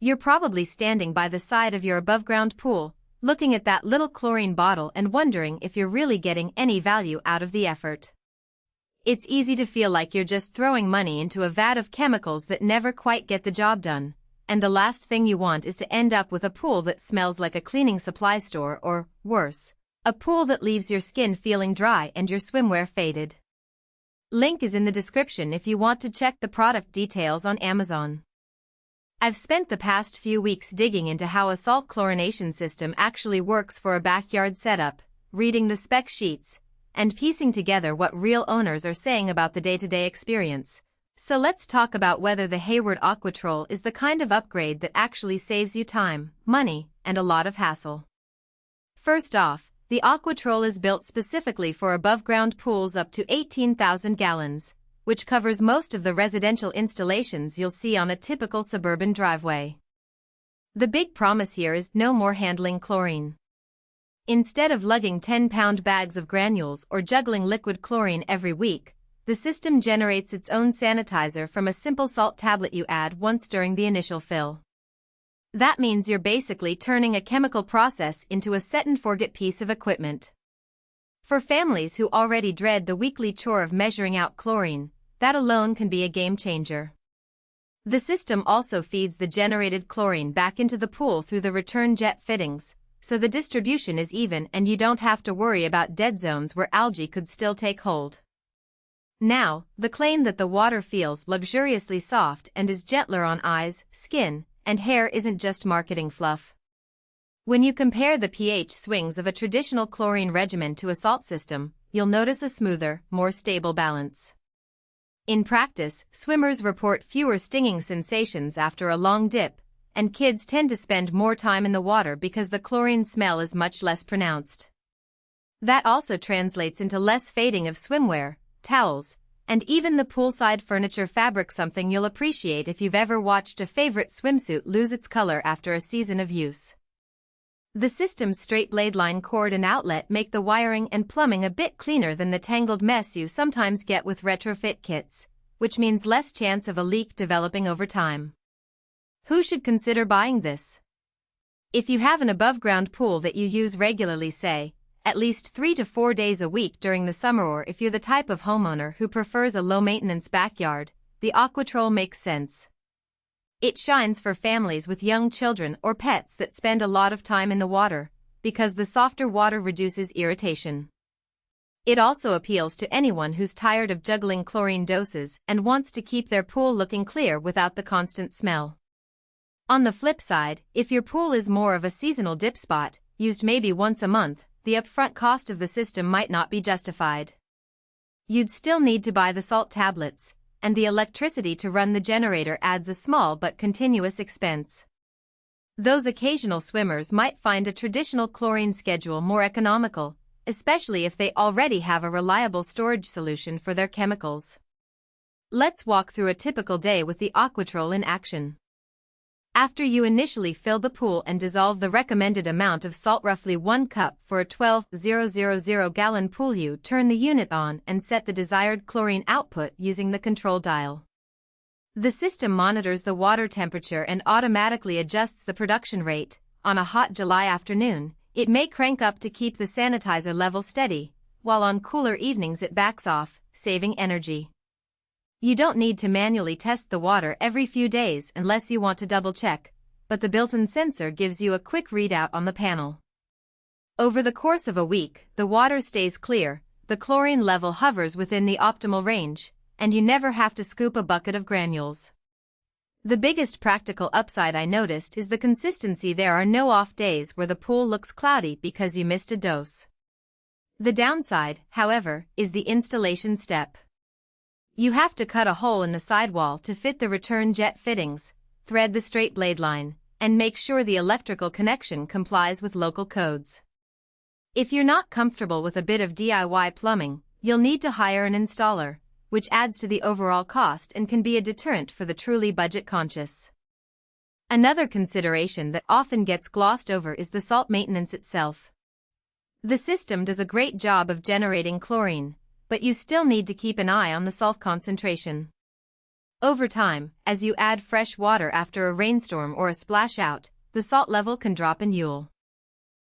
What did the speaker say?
You're probably standing by the side of your above-ground pool, looking at that little chlorine bottle and wondering if you're really getting any value out of the effort. It's easy to feel like you're just throwing money into a vat of chemicals that never quite get the job done, and the last thing you want is to end up with a pool that smells like a cleaning supply store or, worse, a pool that leaves your skin feeling dry and your swimwear faded. Link is in the description if you want to check the product details on Amazon. I've spent the past few weeks digging into how a salt chlorination system actually works for a backyard setup, reading the spec sheets, and piecing together what real owners are saying about the day-to-day experience. So let's talk about whether the Hayward AquaTrol is the kind of upgrade that actually saves you time, money, and a lot of hassle. First off, the AquaTrol is built specifically for above-ground pools up to 18,000 gallons, which covers most of the residential installations you'll see on a typical suburban driveway. The big promise here is no more handling chlorine. Instead of lugging 10-pound bags of granules or juggling liquid chlorine every week, the system generates its own sanitizer from a simple salt tablet you add once during the initial fill. That means you're basically turning a chemical process into a set-and-forget piece of equipment. For families who already dread the weekly chore of measuring out chlorine, that alone can be a game changer. The system also feeds the generated chlorine back into the pool through the return jet fittings, so the distribution is even and you don't have to worry about dead zones where algae could still take hold. Now, the claim that the water feels luxuriously soft and is gentler on eyes, skin, and hair isn't just marketing fluff. When you compare the pH swings of a traditional chlorine regimen to a salt system, you'll notice a smoother, more stable balance. In practice, swimmers report fewer stinging sensations after a long dip, and kids tend to spend more time in the water because the chlorine smell is much less pronounced. That also translates into less fading of swimwear, towels, and even the poolside furniture fabric, something you'll appreciate if you've ever watched a favorite swimsuit lose its color after a season of use. The system's straight blade line cord and outlet make the wiring and plumbing a bit cleaner than the tangled mess you sometimes get with retrofit kits, which means less chance of a leak developing over time. Who should consider buying this? If you have an above-ground pool that you use regularly, say, at least 3 to 4 days a week during the summer, or if you're the type of homeowner who prefers a low-maintenance backyard, the AquaTrol makes sense. It shines for families with young children or pets that spend a lot of time in the water, because the softer water reduces irritation. It also appeals to anyone who's tired of juggling chlorine doses and wants to keep their pool looking clear without the constant smell. On the flip side, if your pool is more of a seasonal dip spot, used maybe once a month, the upfront cost of the system might not be justified. You'd still need to buy the salt tablets, and the electricity to run the generator adds a small but continuous expense. Those occasional swimmers might find a traditional chlorine schedule more economical, especially if they already have a reliable storage solution for their chemicals. Let's walk through a typical day with the AquaTrol in action. After you initially fill the pool and dissolve the recommended amount of salt, roughly 1 cup for a 12,000 gallon pool, you turn the unit on and set the desired chlorine output using the control dial. The system monitors the water temperature and automatically adjusts the production rate. On a hot July afternoon, it may crank up to keep the sanitizer level steady, while on cooler evenings it backs off, saving energy. You don't need to manually test the water every few days unless you want to double-check, but the built-in sensor gives you a quick readout on the panel. Over the course of a week, the water stays clear, the chlorine level hovers within the optimal range, and you never have to scoop a bucket of granules. The biggest practical upside I noticed is the consistency. There are no off days where the pool looks cloudy because you missed a dose. The downside, however, is the installation step. You have to cut a hole in the sidewall to fit the return jet fittings, thread the straight blade line, and make sure the electrical connection complies with local codes. If you're not comfortable with a bit of DIY plumbing, you'll need to hire an installer, which adds to the overall cost and can be a deterrent for the truly budget-conscious. Another consideration that often gets glossed over is the salt maintenance itself. The system does a great job of generating chlorine, but you still need to keep an eye on the salt concentration. Over time, as you add fresh water after a rainstorm or a splash out, the salt level can drop in you'll